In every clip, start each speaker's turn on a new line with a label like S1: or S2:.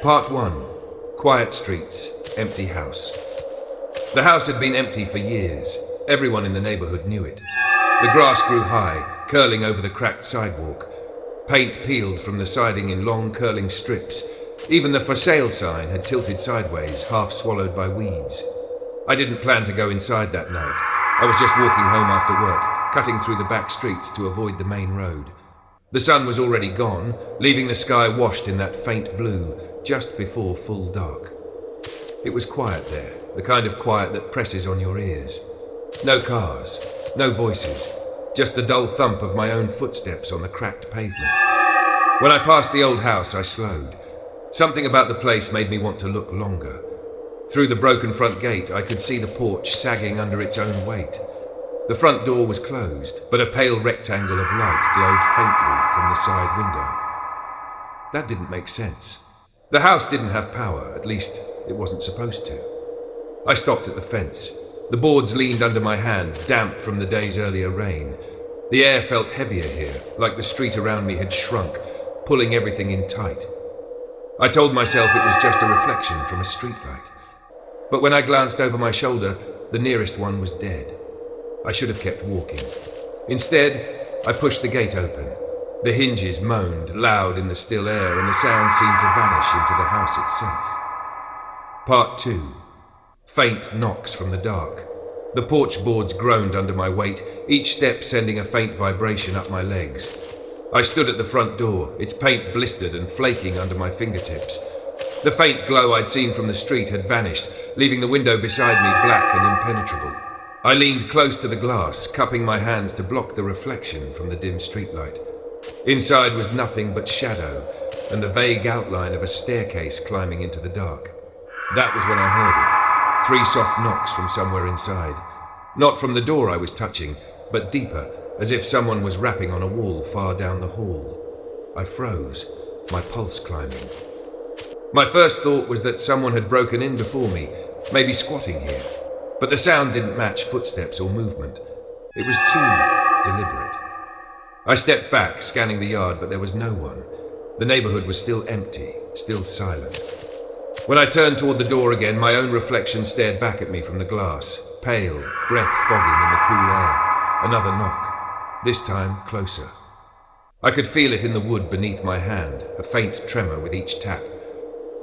S1: Part 1. Quiet streets, empty house. The house had been empty for years. Everyone in the neighborhood knew it. The grass grew high, curling over the cracked sidewalk. Paint peeled from the siding in long curling strips. Even the for sale sign had tilted sideways, half swallowed by weeds. I didn't plan to go inside that night. I was just walking home after work, cutting through the back streets to avoid the main road. The sun was already gone, leaving the sky washed in that faint blue just before full dark. It was quiet there, the kind of quiet that presses on your ears. No cars, no voices, just the dull thump of my own footsteps on the cracked pavement. When I passed the old house, I slowed. Something about the place made me want to look longer. Through the broken front gate, I could see the porch sagging under its own weight. The front door was closed, but a pale rectangle of light glowed faintly from the side window. That didn't make sense. The house didn't have power, at least it wasn't supposed to. I stopped at the fence. The boards leaned under my hand, damp from the day's earlier rain. The air felt heavier here, like the street around me had shrunk, pulling everything in tight. I told myself it was just a reflection from a streetlight. But when I glanced over my shoulder, the nearest one was dead. I should have kept walking. Instead, I pushed the gate open. The hinges moaned loud in the still air, and the sound seemed to vanish into the house itself. Part 2. Faint knocks from the dark. The porch boards groaned under my weight, each step sending a faint vibration up my legs. I stood at the front door, its paint blistered and flaking under my fingertips. The faint glow I'd seen from the street had vanished, leaving the window beside me black and impenetrable. I leaned close to the glass, cupping my hands to block the reflection from the dim streetlight. Inside was nothing but shadow and the vague outline of a staircase climbing into the dark. That was when I heard it. 3 soft knocks from somewhere inside. Not from the door I was touching, but deeper, as if someone was rapping on a wall far down the hall. I froze, my pulse climbing. My first thought was that someone had broken in before me, maybe squatting here. But the sound didn't match footsteps or movement. It was too deliberate. I stepped back, scanning the yard, but there was no one. The neighborhood was still empty, still silent. When I turned toward the door again, my own reflection stared back at me from the glass, pale, breath fogging in the cool air. Another knock, this time closer. I could feel it in the wood beneath my hand, a faint tremor with each tap.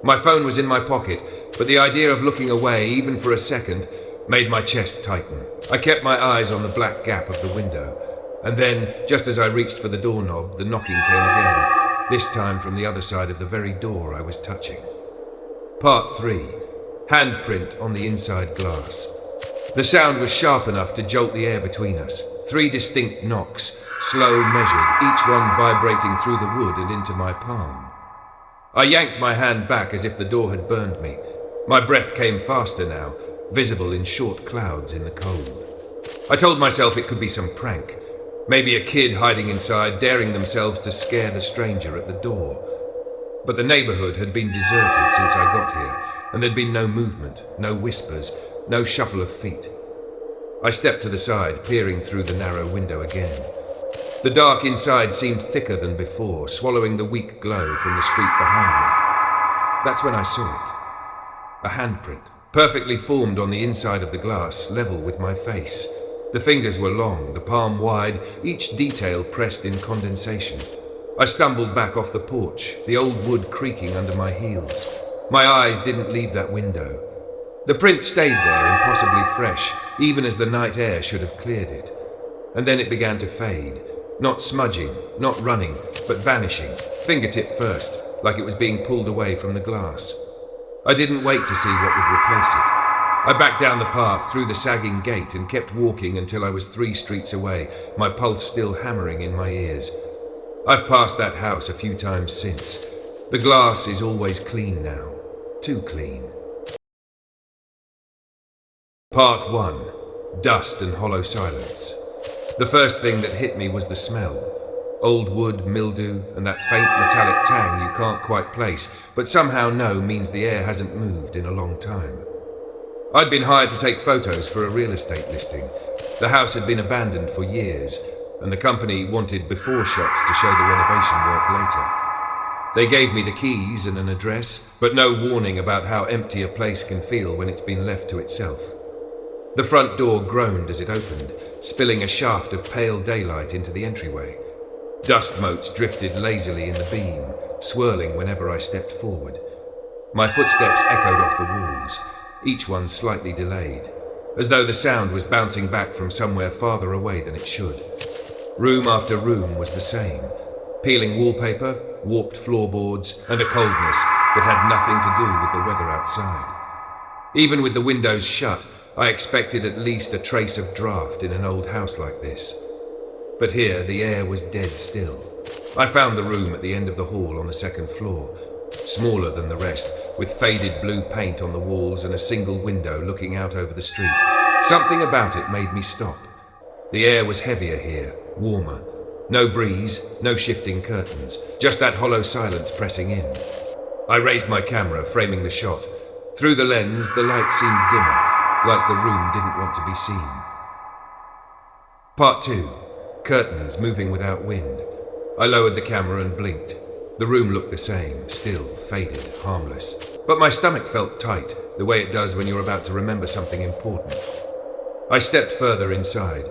S1: My phone was in my pocket, but the idea of looking away, even for a second, made my chest tighten. I kept my eyes on the black gap of the window, and then, just as I reached for the doorknob, the knocking came again, this time from the other side of the very door I was touching. Part 3. Handprint on the inside glass. The sound was sharp enough to jolt the air between us. 3 distinct knocks, slow measured, each one vibrating through the wood and into my palm. I yanked my hand back as if the door had burned me. My breath came faster now, visible in short clouds in the cold. I told myself it could be some prank. Maybe a kid hiding inside, daring themselves to scare the stranger at the door. But the neighborhood had been deserted since I got here, and there'd been no movement, no whispers, no shuffle of feet. I stepped to the side, peering through the narrow window again. The dark inside seemed thicker than before, swallowing the weak glow from the street behind me. That's when I saw it. A handprint, perfectly formed on the inside of the glass, level with my face. The fingers were long, the palm wide, each detail pressed in condensation. I stumbled back off the porch, the old wood creaking under my heels. My eyes didn't leave that window. The print stayed there, impossibly fresh, even as the night air should have cleared it. And then it began to fade. Not smudging, not running, but vanishing, fingertip first, like it was being pulled away from the glass. I didn't wait to see what would replace it. I backed down the path through the sagging gate and kept walking until I was 3 streets away, my pulse still hammering in my ears. I've passed that house a few times since. The glass is always clean now, too clean. Part 1. Dust and hollow silence. The first thing that hit me was the smell. Old wood, mildew, and that faint metallic tang you can't quite place, but somehow know means the air hasn't moved in a long time. I'd been hired to take photos for a real estate listing. The house had been abandoned for years, and the company wanted before shots to show the renovation work later. They gave me the keys and an address, but no warning about how empty a place can feel when it's been left to itself. The front door groaned as it opened, spilling a shaft of pale daylight into the entryway. Dust motes drifted lazily in the beam, swirling whenever I stepped forward. My footsteps echoed off the walls, each one slightly delayed, as though the sound was bouncing back from somewhere farther away than it should. Room after room was the same. Peeling wallpaper, warped floorboards, and a coldness that had nothing to do with the weather outside. Even with the windows shut, I expected at least a trace of draft in an old house like this. But here the air was dead still. I found the room at the end of the hall on the second floor, smaller than the rest, with faded blue paint on the walls and a single window looking out over the street. Something about it made me stop. The air was heavier here, warmer. No breeze, no shifting curtains, just that hollow silence pressing in. I raised my camera, framing the shot. Through the lens, the light seemed dimmer, like the room didn't want to be seen. Part 2. Curtains moving without wind. I lowered the camera and blinked. The room looked the same, still, faded, harmless. But my stomach felt tight, the way it does when you're about to remember something important. I stepped further inside.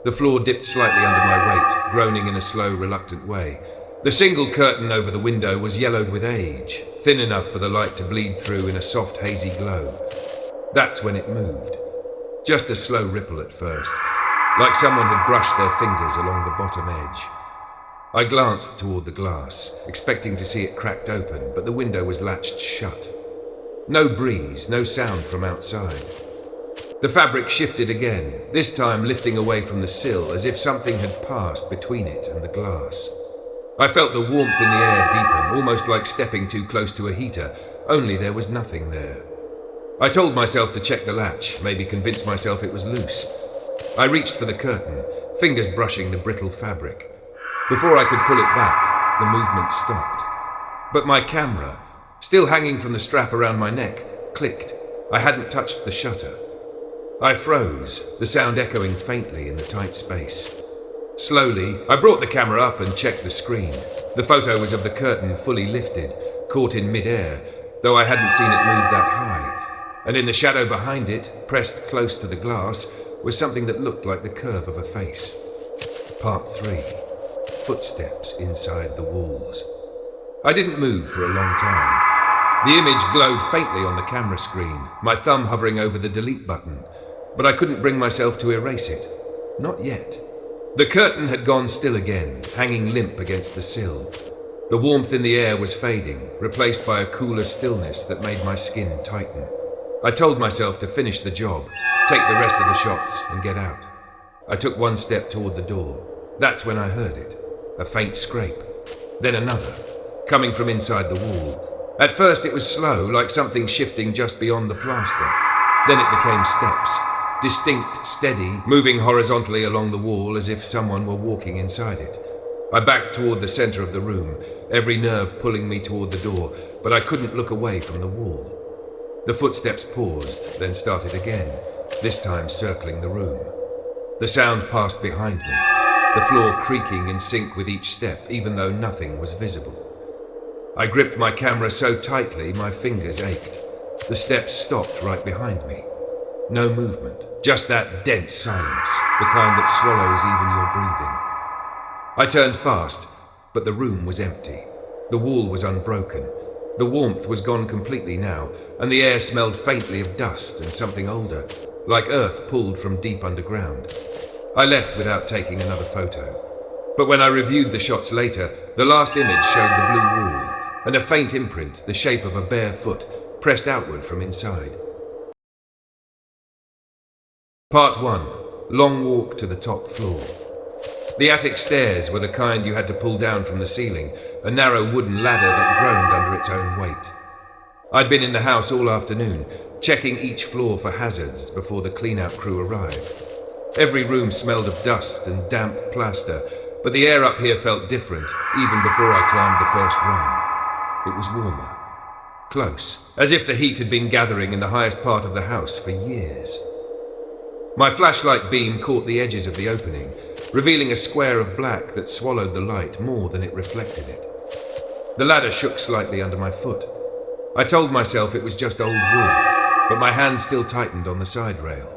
S1: The floor dipped slightly under my weight, groaning in a slow, reluctant way. The single curtain over the window was yellowed with age, thin enough for the light to bleed through in a soft, hazy glow. That's when it moved. Just a slow ripple at first, like someone had brushed their fingers along the bottom edge. I glanced toward the glass, expecting to see it cracked open, but the window was latched shut. No breeze, no sound from outside. The fabric shifted again, this time lifting away from the sill as if something had passed between it and the glass. I felt the warmth in the air deepen, almost like stepping too close to a heater, only there was nothing there. I told myself to check the latch, maybe convince myself it was loose. I reached for the curtain, fingers brushing the brittle fabric. Before I could pull it back, the movement stopped. But my camera, still hanging from the strap around my neck, clicked. I hadn't touched the shutter. I froze, the sound echoing faintly in the tight space. Slowly, I brought the camera up and checked the screen. The photo was of the curtain fully lifted, caught in mid-air, though I hadn't seen it move that high. And in the shadow behind it, pressed close to the glass, was something that looked like the curve of a face. Part 3. Footsteps inside the walls. I didn't move for a long time. The image glowed faintly on the camera screen, my thumb hovering over the delete button, but I couldn't bring myself to erase it. Not yet. The curtain had gone still again, hanging limp against the sill. The warmth in the air was fading, replaced by a cooler stillness that made my skin tighten. I told myself to finish the job, take the rest of the shots, and get out. I took one step toward the door. That's when I heard it. A faint scrape. Then another, coming from inside the wall. At first it was slow, like something shifting just beyond the plaster. Then it became steps. Distinct, steady, moving horizontally along the wall as if someone were walking inside it. I backed toward the center of the room, every nerve pulling me toward the door, but I couldn't look away from the wall. The footsteps paused, then started again, this time circling the room. The sound passed behind me, the floor creaking in sync with each step, even though nothing was visible. I gripped my camera so tightly my fingers ached. The steps stopped right behind me. No movement, just that dense silence, the kind that swallows even your breathing. I turned fast, but the room was empty. The wall was unbroken. The warmth was gone completely now, and the air smelled faintly of dust and something older, like earth pulled from deep underground. I left without taking another photo. But when I reviewed the shots later, the last image showed the blue wall, and a faint imprint, the shape of a bare foot, pressed outward from inside. Part 1. Long walk to the top floor. The attic stairs were the kind you had to pull down from the ceiling, a narrow wooden ladder that groaned under its own weight. I'd been in the house all afternoon, checking each floor for hazards before the clean-out crew arrived. Every room smelled of dust and damp plaster, but the air up here felt different, even before I climbed the first rung. It was warmer. Close, as if the heat had been gathering in the highest part of the house for years. My flashlight beam caught the edges of the opening, revealing a square of black that swallowed the light more than it reflected it. The ladder shook slightly under my foot. I told myself it was just old wood, but my hand still tightened on the side rail.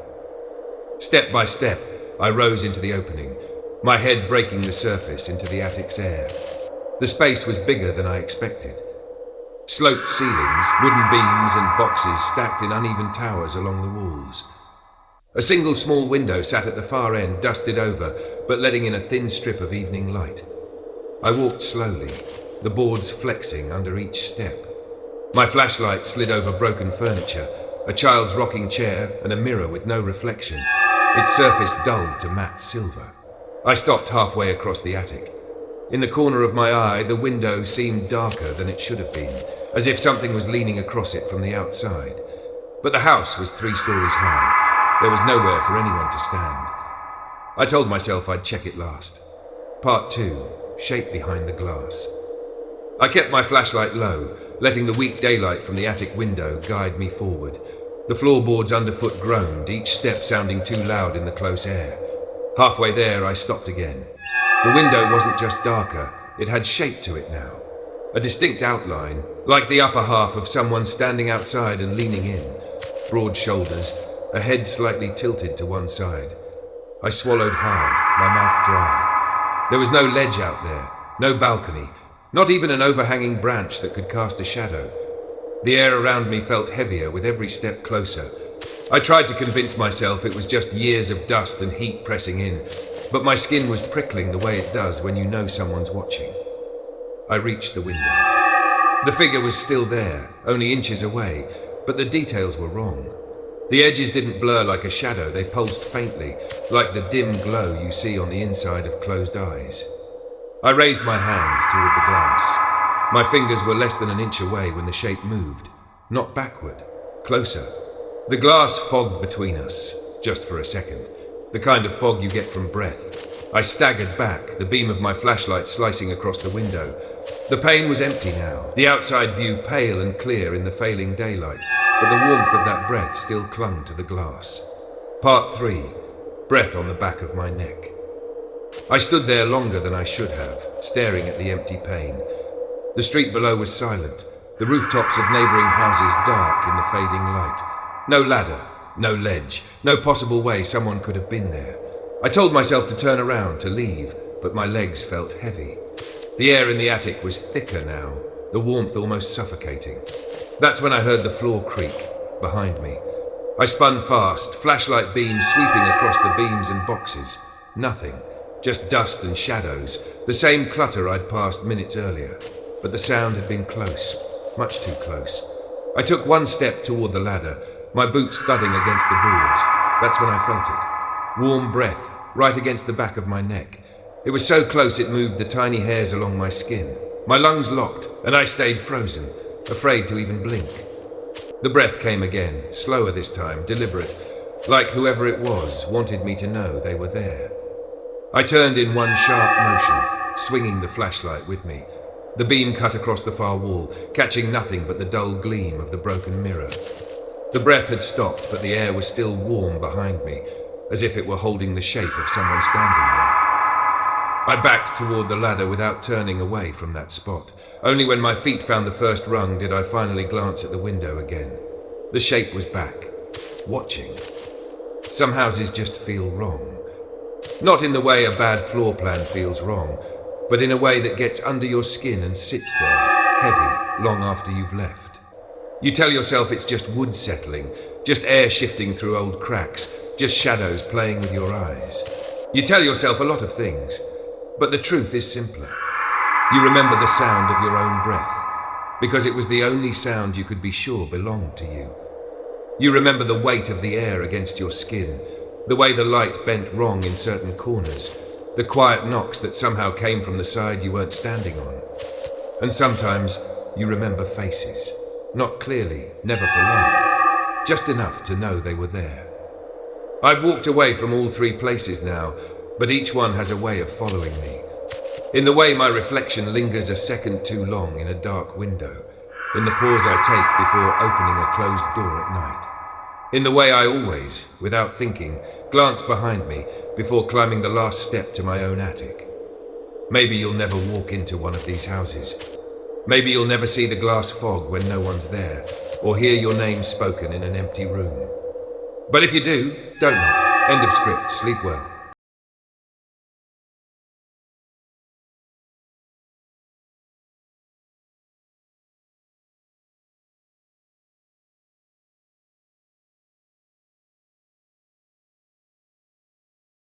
S1: Step by step, I rose into the opening, my head breaking the surface into the attic's air. The space was bigger than I expected. Sloped ceilings, wooden beams and boxes stacked in uneven towers along the walls. A single small window sat at the far end, dusted over, but letting in a thin strip of evening light. I walked slowly, the boards flexing under each step. My flashlight slid over broken furniture, a child's rocking chair and a mirror with no reflection, its surface dulled to matte silver. I stopped halfway across the attic. In the corner of my eye, the window seemed darker than it should have been, as if something was leaning across it from the outside. But the house was 3 stories high. There was nowhere for anyone to stand. I told myself I'd check it last. Part 2, shape behind the glass. I kept my flashlight low, letting the weak daylight from the attic window guide me forward. The floorboards underfoot groaned, each step sounding too loud in the close air. Halfway there, I stopped again. The window wasn't just darker, it had shape to it now. A distinct outline, like the upper half of someone standing outside and leaning in. Broad shoulders, a head slightly tilted to one side. I swallowed hard, my mouth dry. There was no ledge out there, no balcony, not even an overhanging branch that could cast a shadow. The air around me felt heavier with every step closer. I tried to convince myself it was just years of dust and heat pressing in, but my skin was prickling the way it does when you know someone's watching. I reached the window. The figure was still there, only inches away, but the details were wrong. The edges didn't blur like a shadow, they pulsed faintly, like the dim glow you see on the inside of closed eyes. I raised my hand toward the glass. My fingers were less than an inch away when the shape moved, not backward, closer. The glass fogged between us, just for a second, the kind of fog you get from breath. I staggered back, the beam of my flashlight slicing across the window. The pane was empty now, the outside view pale and clear in the failing daylight, but the warmth of that breath still clung to the glass. Part 3, breath on the back of my neck. I stood there longer than I should have, staring at the empty pane. The street below was silent, the rooftops of neighbouring houses dark in the fading light. No ladder, no ledge, no possible way someone could have been there. I told myself to turn around, to leave, but my legs felt heavy. The air in the attic was thicker now, the warmth almost suffocating. That's when I heard the floor creak, behind me. I spun fast, flashlight beams sweeping across the beams and boxes. Nothing, just dust and shadows, the same clutter I'd passed minutes earlier. But the sound had been close, much too close. I took one step toward the ladder, my boots thudding against the boards. That's when I felt it. Warm breath, right against the back of my neck. It was so close it moved the tiny hairs along my skin. My lungs locked, and I stayed frozen, afraid to even blink. The breath came again, slower this time, deliberate, like whoever it was wanted me to know they were there. I turned in one sharp motion, swinging the flashlight with me. The beam cut across the far wall, catching nothing but the dull gleam of the broken mirror. The breath had stopped, but the air was still warm behind me, as if it were holding the shape of someone standing there. I backed toward the ladder without turning away from that spot. Only when my feet found the first rung did I finally glance at the window again. The shape was back, watching. Some houses just feel wrong. Not in the way a bad floor plan feels wrong, but in a way that gets under your skin and sits there, heavy, long after you've left. You tell yourself it's just wood settling, just air shifting through old cracks, just shadows playing with your eyes. You tell yourself a lot of things, but the truth is simpler. You remember the sound of your own breath, because it was the only sound you could be sure belonged to you. You remember the weight of the air against your skin, the way the light bent wrong in certain corners, the quiet knocks that somehow came from the side you weren't standing on. And sometimes you remember faces, not clearly, never for long, just enough to know they were there. I've walked away from all 3 places now, but each one has a way of following me. In the way my reflection lingers a second too long in a dark window, in the pause I take before opening a closed door at night. In the way I always, without thinking, glance behind me before climbing the last step to my own attic. Maybe you'll never walk into one of these houses. Maybe you'll never see the glass fog when no one's there, or hear your name spoken in an empty room. But if you do, don't knock. End of script. Sleep well.